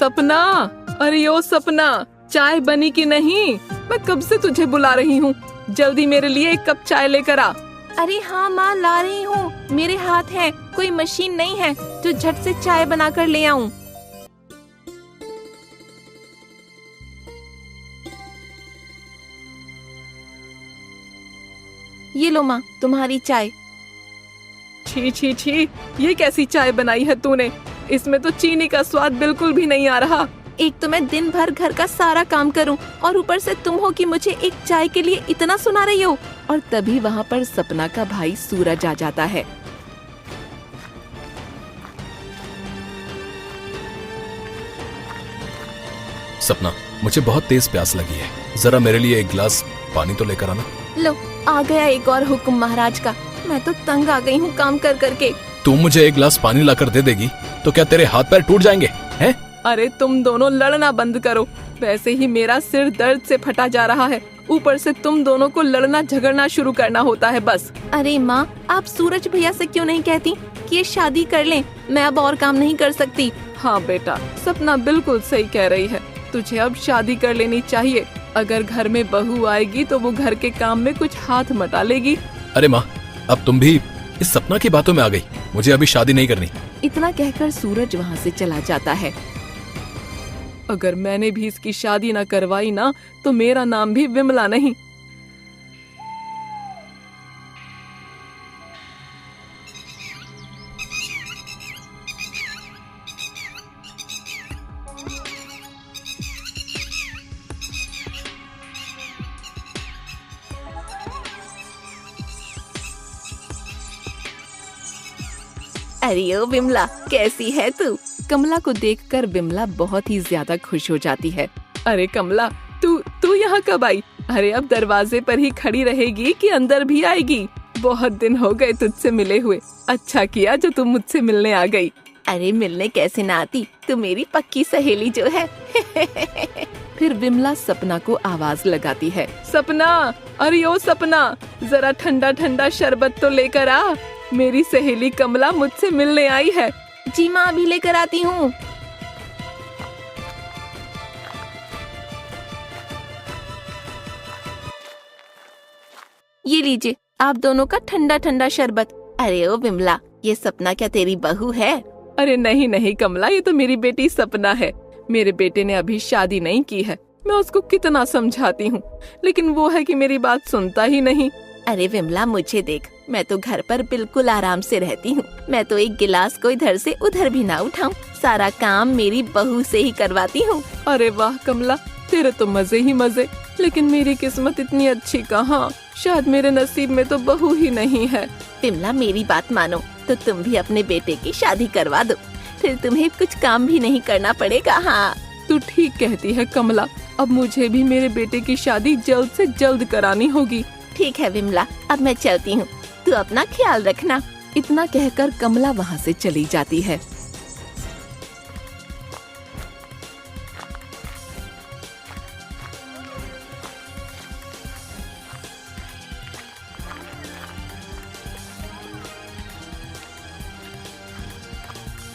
सपना, अरे ओ सपना, चाय बनी कि नहीं? मैं कब से तुझे बुला रही हूँ, जल्दी मेरे लिए एक कप चाय लेकर आ। अरे हाँ माँ, ला रही हूँ, मेरे हाथ है, कोई मशीन नहीं है जो झट से चाय बनाकर ले आऊँ। ये लो माँ, तुम्हारी चाय। छी छी छी, ये कैसी चाय बनाई है तूने? इसमें तो चीनी का स्वाद बिल्कुल भी नहीं आ रहा। एक तो मैं दिन भर घर का सारा काम करूं और ऊपर से तुम हो कि मुझे एक चाय के लिए इतना सुना रही हो। और तभी वहाँ पर सपना का भाई सूरज आ जाता है। सपना, मुझे बहुत तेज प्यास लगी है, जरा मेरे लिए एक गिलास पानी तो लेकर आना। लो, आ गया एक और हुक्म महाराज का। मैं तो तंग आ गई हूँ काम कर करके। तुम मुझे एक गिलास पानी लाकर दे देगी तो क्या तेरे हाथ पैर टूट जाएंगे हैं? अरे तुम दोनों लड़ना बंद करो, वैसे ही मेरा सिर दर्द से फटा जा रहा है, ऊपर से तुम दोनों को लड़ना झगड़ना शुरू करना होता है बस। अरे माँ, आप सूरज भैया से क्यों नहीं कहती कि ये शादी कर लें? मैं अब और काम नहीं कर सकती। हाँ बेटा, सपना बिल्कुल सही कह रही है, तुझे अब शादी कर लेनी चाहिए। अगर घर में बहू आएगी तो वो घर के काम में कुछ हाथ मटा लेगी। अरे माँ, अब तुम भी इस सपना की बातों में आ गई, मुझे अभी शादी नहीं करनी। इतना कहकर सूरज वहाँ से चला जाता है। अगर मैंने भी इसकी शादी न करवाई ना तो मेरा नाम भी विमला नहीं। अरे ओ विमला, कैसी है तू? कमला को देखकर विमला बहुत ही ज्यादा खुश हो जाती है। अरे कमला, तू यहाँ कब आई? अरे अब दरवाजे पर ही खड़ी रहेगी कि अंदर भी आएगी? बहुत दिन हो गए तुझसे मिले हुए, अच्छा किया जो तुम मुझसे मिलने आ गई। अरे मिलने कैसे ना आती, तू मेरी पक्की सहेली जो है। फिर विमला सपना को आवाज लगाती है। सपना, अरे ओ सपना, जरा ठंडा ठंडा शरबत तो लेकर आ, मेरी सहेली कमला मुझसे मिलने आई है। जी माँ, अभी लेकर आती हूँ। ये लीजिए आप दोनों का ठंडा ठंडा शरबत। अरे ओ विमला, ये सपना क्या तेरी बहू है? अरे नहीं नहीं कमला, ये तो मेरी बेटी सपना है। मेरे बेटे ने अभी शादी नहीं की है, मैं उसको कितना समझाती हूँ, लेकिन वो है कि मेरी बात सुनता ही नहीं। अरे विमला, मुझे देख, मैं तो घर पर बिल्कुल आराम से रहती हूँ। मैं तो एक गिलास को इधर से उधर भी ना उठाऊं, सारा काम मेरी बहू से ही करवाती हूँ। अरे वाह कमला, तेरे तो मजे ही मजे, लेकिन मेरी किस्मत इतनी अच्छी कहाँ, शायद मेरे नसीब में तो बहू ही नहीं है। विमला, मेरी बात मानो तो तुम भी अपने बेटे की शादी करवा दो, फिर तुम्हें कुछ काम भी नहीं करना पड़ेगा। हाँ, तू ठीक कहती है कमला, अब मुझे भी मेरे बेटे की शादी जल्द से जल्द करानी होगी। ठीक है विमला, अब मैं चलती हूँ, तू अपना ख्याल रखना। इतना कहकर कमला वहाँ से चली जाती है।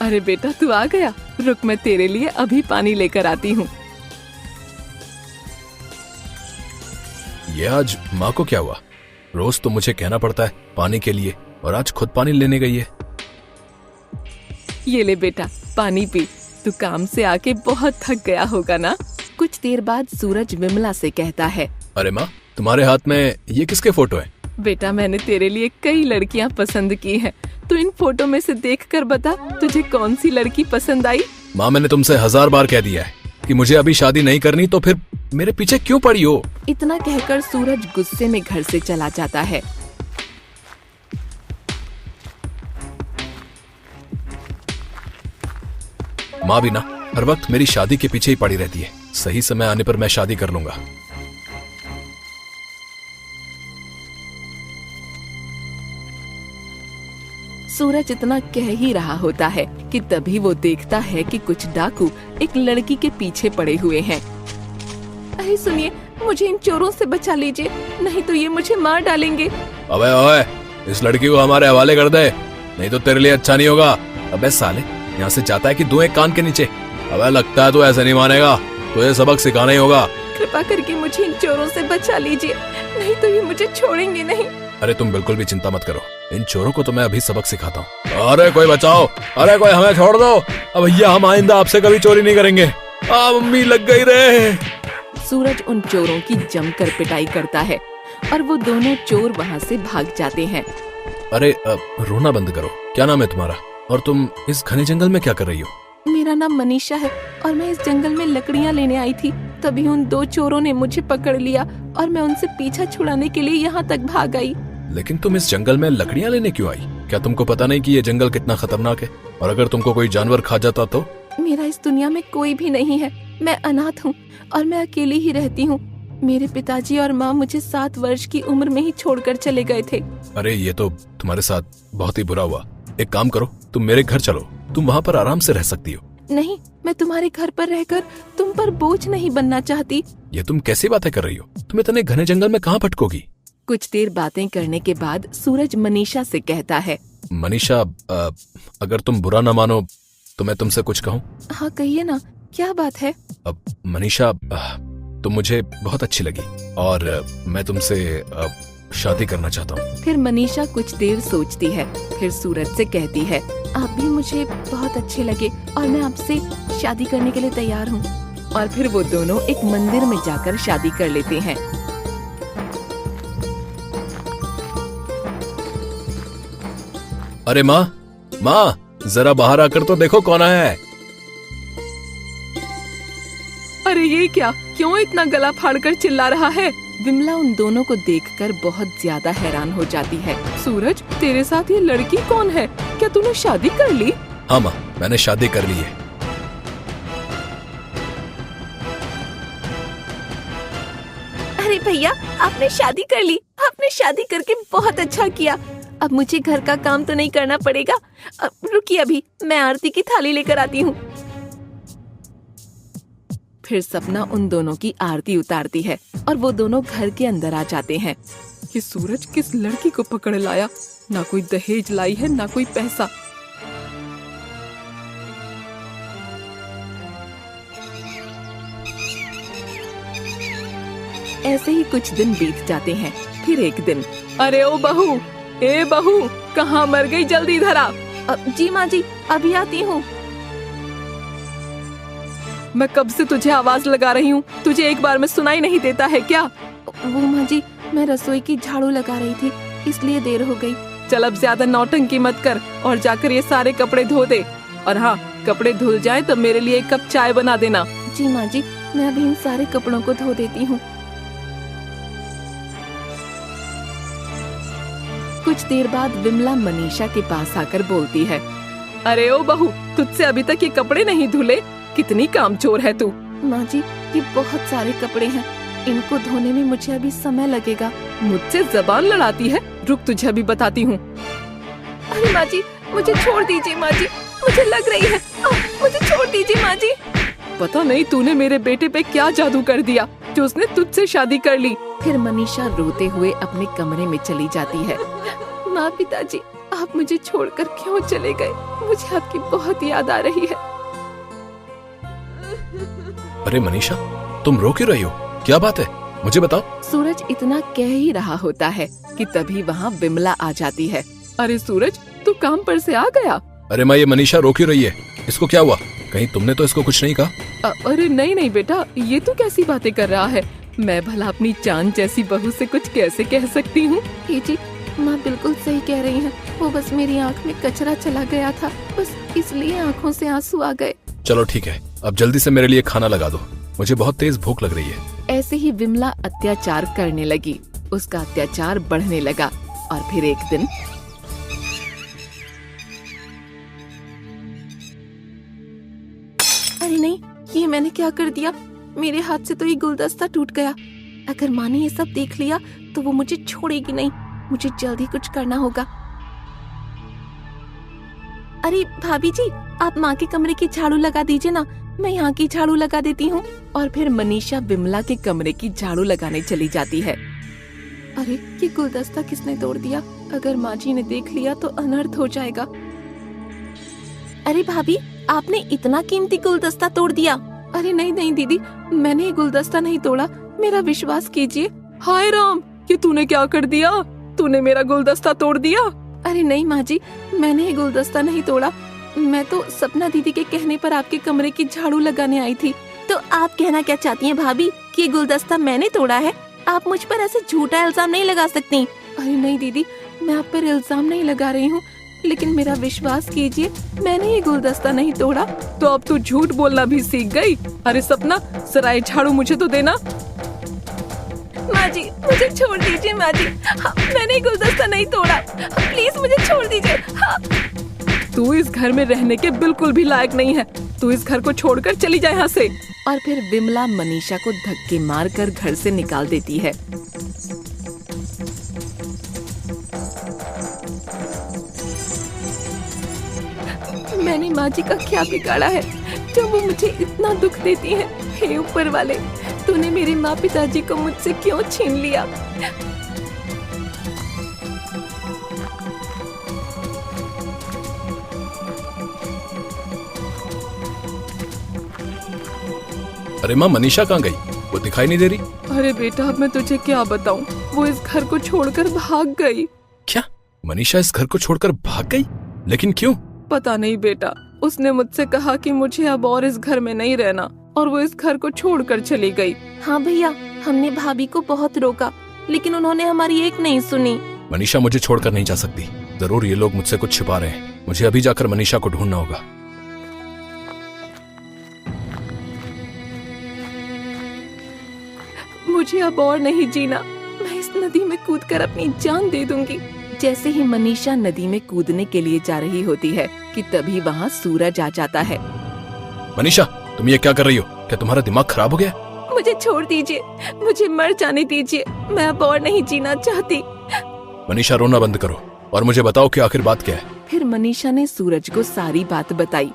अरे बेटा, तू आ गया, रुक मैं तेरे लिए अभी पानी लेकर आती हूँ। ये आज माँ को क्या हुआ? रोज तो मुझे कहना पड़ता है पानी के लिए, और आज खुद पानी लेने गई है। ये ले बेटा, पानी पी, तू काम से आके बहुत थक गया होगा ना। कुछ देर बाद सूरज विमला से कहता है। अरे माँ, तुम्हारे हाथ में ये किसके फोटो है? बेटा, मैंने तेरे लिए कई लड़कियाँ पसंद की हैं, तो इन फोटो में से देखकर बता तुझे कौन सी लड़की पसंद आई। माँ, मैंने तुमसे 1000 बार कह दिया है कि मुझे अभी शादी नहीं करनी, तो फिर मेरे पीछे क्यों पड़ी हो? इतना कहकर सूरज गुस्से में घर से चला जाता है। माँ भी ना हर वक्त मेरी शादी के पीछे ही पड़ी रहती है, सही समय आने पर मैं शादी कर लूंगा। सूरज इतना कह ही रहा होता है कि तभी वो देखता है कि कुछ डाकू एक लड़की के पीछे पड़े हुए हैं। अरे सुनिए, मुझे इन चोरों से बचा लीजिए, नहीं तो ये मुझे मार डालेंगे। अबे ओए, इस लड़की को हमारे हवाले कर दे, नहीं तो तेरे लिए अच्छा नहीं होगा। अबे साले, यहाँ से जाता है कि दो एक कान के नीचे। अबे लगता है तू ऐसे नहीं मानेगा, तुझे सबक सिखाना ही होगा। कृपा करके मुझे इन चोरों से बचा लीजिए, नहीं तो ये मुझे छोड़ेंगे नहीं। अरे तुम बिल्कुल भी चिंता मत करो, इन चोरों को तो मैं अभी सबक सिखाता हूँ। अरे कोई बचाओ, अरे कोई हमें छोड़ दो। अब भैया हम आइंदा आपसे कभी चोरी नहीं करेंगे। मम्मी लग गई रे। सूरज उन चोरों की जमकर पिटाई करता है और वो दोनों चोर वहाँ से भाग जाते हैं। अरे रोना बंद करो, क्या नाम है तुम्हारा और तुम इस घने जंगल में क्या कर रही हो? मेरा नाम मनीषा है और मैं इस जंगल में लकड़ियाँ लेने आई थी। तभी उन दो चोरों ने मुझे पकड़ लिया और मैं उनसे पीछा छुड़ाने के लिए यहाँ तक भाग आई। लेकिन तुम इस जंगल में लकड़ियाँ लेने क्यों आई? क्या तुमको पता नहीं कि ये जंगल कितना खतरनाक है, और अगर तुमको कोई जानवर खा जाता तो? मेरा इस दुनिया में कोई भी नहीं है, मैं अनाथ हूँ और मैं अकेली ही रहती हूँ। मेरे पिताजी और माँ मुझे 7 वर्ष की उम्र में ही छोड़कर चले गए थे। अरे ये तो तुम्हारे साथ बहुत ही बुरा हुआ। एक काम करो, तुम मेरे घर चलो, तुम वहाँ पर आराम से रह सकती हो। नहीं, मैं तुम्हारे घर पर रहकर तुम पर बोझ नहीं बनना चाहती। ये तुम कैसी बातें कर रही हो? तुम इतने घने जंगल में कहाँ भटकोगी? कुछ देर बातें करने के बाद सूरज मनीषा से कहता है, मनीषा, अगर तुम बुरा न मानो तो मैं तुमसे कुछ कहूँ? हाँ कहिए ना, क्या बात है? अब मनीषा, तुम मुझे बहुत अच्छी लगी और मैं तुमसे शादी करना चाहता हूँ। फिर मनीषा कुछ देर सोचती है, फिर सूरज से कहती है, आप भी मुझे बहुत अच्छे लगे और मैं आपसे शादी करने के लिए तैयार हूँ। और फिर वो दोनों एक मंदिर में जाकर शादी कर लेते हैं। अरे माँ, जरा बाहर आकर तो देखो कौन आया है। अरे ये क्या, क्यों इतना गला फाड़कर चिल्ला रहा है? विमला उन दोनों को देखकर बहुत ज्यादा हैरान हो जाती है। सूरज, तेरे साथ ये लड़की कौन है? क्या तूने शादी कर ली? हाँ माँ, मैंने शादी कर ली है। अरे भैया, आपने शादी कर ली। आपने शादी करके बहुत अच्छा किया। अब मुझे घर का काम तो नहीं करना पड़ेगा। रुकिए, अभी मैं आरती की थाली लेकर आती हूँ। फिर सपना उन दोनों की आरती उतारती है और वो दोनों घर के अंदर आ जाते हैं। ये सूरज किस लड़की को पकड़ लाया? ना कोई दहेज लाई है, ना कोई पैसा। ऐसे ही कुछ दिन बीत जाते हैं। फिर एक दिन, अरे ओ बहू, ए बहू, कहाँ मर गई? जल्दी इधर आ। जी माँ जी, अभी आती हूँ। मैं कब से तुझे आवाज लगा रही हूँ, तुझे एक बार में सुनाई नहीं देता है क्या? वो माँ जी, मैं रसोई की झाड़ू लगा रही थी, इसलिए देर हो गई। चल अब ज्यादा नौटंकी मत कर और जाकर ये सारे कपड़े धो दे। और हाँ, कपड़े धुल जाए तो मेरे लिए 1 कप चाय बना देना। जी माँ जी, मैं अभी इन सारे कपड़ों को धो देती हूँ। कुछ देर बाद विमला मनीषा के पास आकर बोलती है, अरे ओ बहू, तुझसे अभी तक ये कपड़े नहीं धुले? कितनी कामचोर है तू। माँ जी, ये बहुत सारे कपड़े हैं, इनको धोने में मुझे अभी समय लगेगा। मुझसे जबान लड़ाती है, रुक तुझे अभी बताती हूँ। अरे माँ जी, मुझे छोड़ दीजिए माँ जी, मुझे लग रही है। मुझे छोड़ दीजिए माँ जी। पता नहीं तूने मेरे बेटे पे क्या जादू कर दिया जो उसने तुझसे शादी कर ली। फिर मनीषा रोते हुए अपने कमरे में चली जाती है। माँ, पिताजी, आप मुझे छोड़कर क्यों चले गए? मुझे आपकी बहुत याद आ रही है। अरे मनीषा, तुम रो क्यों रही हो? क्या बात है, मुझे बताओ। सूरज इतना कह ही रहा होता है कि तभी वहाँ विमला आ जाती है। अरे सूरज, तू काम पर से आ गया? अरे माँ, ये मनीषा रो क्यों रही है? इसको क्या हुआ? कहीं तुमने तो इसको कुछ नहीं कहा? अरे नहीं बेटा, ये तू कैसी बातें कर रहा है? मैं भला अपनी चांद जैसी बहू से कुछ कैसे कह सकती हूँ? जी, माँ बिल्कुल सही कह रही है। वो बस मेरी आँख में कचरा चला गया था, बस इसलिए आँखों से आंसू आ गए। चलो ठीक है, अब जल्दी से मेरे लिए खाना लगा दो, मुझे बहुत तेज भूख लग रही है। ऐसे ही विमला अत्याचार करने लगी। उसका अत्याचार बढ़ने लगा और फिर एक दिन अरे नहीं, ये मैंने क्या कर दिया? मेरे हाथ से तो ये गुलदस्ता टूट गया। अगर माँ ने ये सब देख लिया तो वो मुझे छोड़ेगी नहीं। मुझे जल्दी कुछ करना होगा। अरे भाभी जी, आप माँ के कमरे की झाड़ू लगा दीजिए ना, मैं यहाँ की झाड़ू लगा देती हूँ। और फिर मनीषा विमला के कमरे की झाड़ू लगाने चली जाती है। अरे ये गुलदस्ता किसने तोड़ दिया? अगर माँ जी ने देख लिया तो अनर्थ हो जाएगा। अरे भाभी, आपने इतना कीमती गुलदस्ता तोड़ दिया। अरे नहीं नहीं दीदी, मैंने ये गुलदस्ता नहीं तोड़ा, मेरा विश्वास कीजिए। हाय राम, ये तूने क्या कर दिया? तूने मेरा गुलदस्ता तोड़ दिया। अरे नहीं माँ जी, मैंने ये गुलदस्ता नहीं तोड़ा। मैं तो सपना दीदी के कहने पर आपके कमरे की झाड़ू लगाने आई थी। तो आप कहना क्या चाहती हैं भाभी कि ये गुलदस्ता मैंने तोड़ा है? आप मुझ पर ऐसे झूठा इल्जाम नहीं लगा सकती। अरे नहीं दीदी, मैं आप पर इल्जाम नहीं लगा रही हूँ, लेकिन मेरा विश्वास कीजिए, मैंने ये गुलदस्ता नहीं तोड़ा। तो अब तू झूठ बोलना भी सीख गई। अरे सपना, सराय झाड़ू मुझे तो देना। माँ जी मुझे छोड़ दीजिए माँ जी, हाँ, मैंने ये गुलदस्ता नहीं तोड़ा, हाँ, प्लीज मुझे छोड़ दीजिए। हाँ। तू इस घर में रहने के बिल्कुल भी लायक नहीं है, तू इस घर को छोड़कर चली जाए यहाँ से। और फिर विमला मनीषा को धक्के मारकर घर से निकाल देती है। मैंने माँ जी का क्या बिगाड़ा है जब वो मुझे इतना दुख देती हैं? हे ऊपर वाले, तूने मेरे माँ पिताजी को मुझसे क्यों छीन लिया? अरे माँ, मनीषा कहाँ गई? वो दिखाई नहीं दे रही। अरे बेटा, अब मैं तुझे क्या बताऊं, वो इस घर को छोड़कर भाग गई। क्या मनीषा इस घर को छोड़कर भाग गई? लेकिन क्यों? पता नहीं बेटा, उसने मुझसे कहा कि मुझे अब और इस घर में नहीं रहना, और वो इस घर को छोड़कर चली गई। हाँ भैया, हमने भाभी को बहुत रोका, लेकिन उन्होंने हमारी एक नहीं सुनी। मनीषा मुझे छोड़कर नहीं जा सकती। जरूर ये लोग मुझसे कुछ छिपा रहे हैं। मुझे अभी जाकर मनीषा को ढूंढना होगा। मुझे अब और नहीं जीना, मैं इस नदी में कूदकर अपनी जान दे दूंगी। जैसे ही मनीषा नदी में कूदने के लिए जा रही होती है कि तभी वहाँ सूरज आ जाता है। मनीषा, तुम ये क्या कर रही हो? क्या तुम्हारा दिमाग खराब हो गया? मुझे छोड़ दीजिए, मुझे मर जाने दीजिए, मैं अब और नहीं जीना चाहती। मनीषा, रोना बंद करो और मुझे बताओ कि आखिर बात क्या है। फिर मनीषा ने सूरज को सारी बात बताई।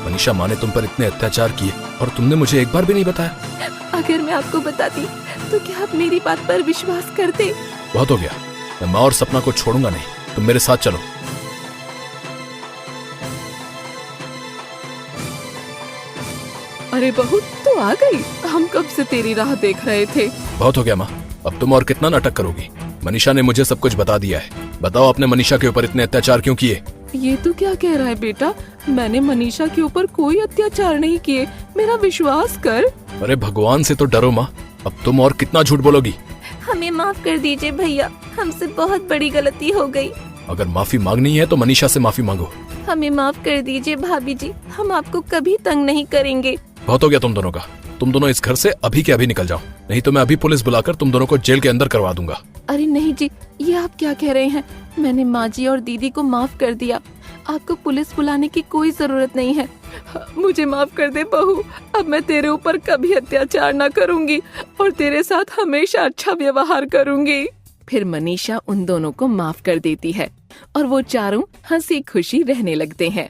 मनीषा, माँ ने तुम पर इतने अत्याचार किए और तुमने मुझे एक बार भी नहीं बताया। अगर मैं आपको बताती तो क्या आप मेरी बात पर विश्वास करते? बहुत हो गया, मैं माँ और सपना को छोड़ूंगा नहीं। तुम मेरे साथ चलो। अरे बहू, तो आ गई। हम कब से तेरी राह देख रहे थे। बहुत हो गया माँ, अब तुम और कितना नाटक करोगी? मनीषा ने मुझे सब कुछ बता दिया है। बताओ, आपने मनीषा के ऊपर इतने अत्याचार क्यों किए? ये तू क्या कह रहा है बेटा? मैंने मनीषा के ऊपर कोई अत्याचार नहीं किए, मेरा विश्वास कर। अरे भगवान से तो डरो माँ, अब तुम और कितना झूठ बोलोगी? हमें माफ कर दीजिए भैया, हमसे बहुत बड़ी गलती हो गई। अगर माफी मांगनी है तो मनीषा से माफी मांगो। हमें माफ कर दीजिए भाभी जी, हम आपको कभी तंग नहीं करेंगे। बहुत हो गया तुम दोनों का। तुम दोनों इस घर से अभी के अभी निकल जाओ, नहीं तो मैं अभी पुलिस बुलाकर तुम दोनों को जेल के अंदर करवा दूंगा। अरे नहीं जी, ये आप क्या कह रहे हैं? मैंने माँ जी और दीदी को माफ कर दिया, आपको पुलिस बुलाने की कोई जरूरत नहीं है। मुझे माफ कर दे बहू, अब मैं तेरे ऊपर कभी अत्याचार न करूंगी और तेरे साथ हमेशा अच्छा व्यवहार करूंगी। फिर मनीषा उन दोनों को माफ कर देती है और वो चारों हंसी खुशी रहने लगते हैं।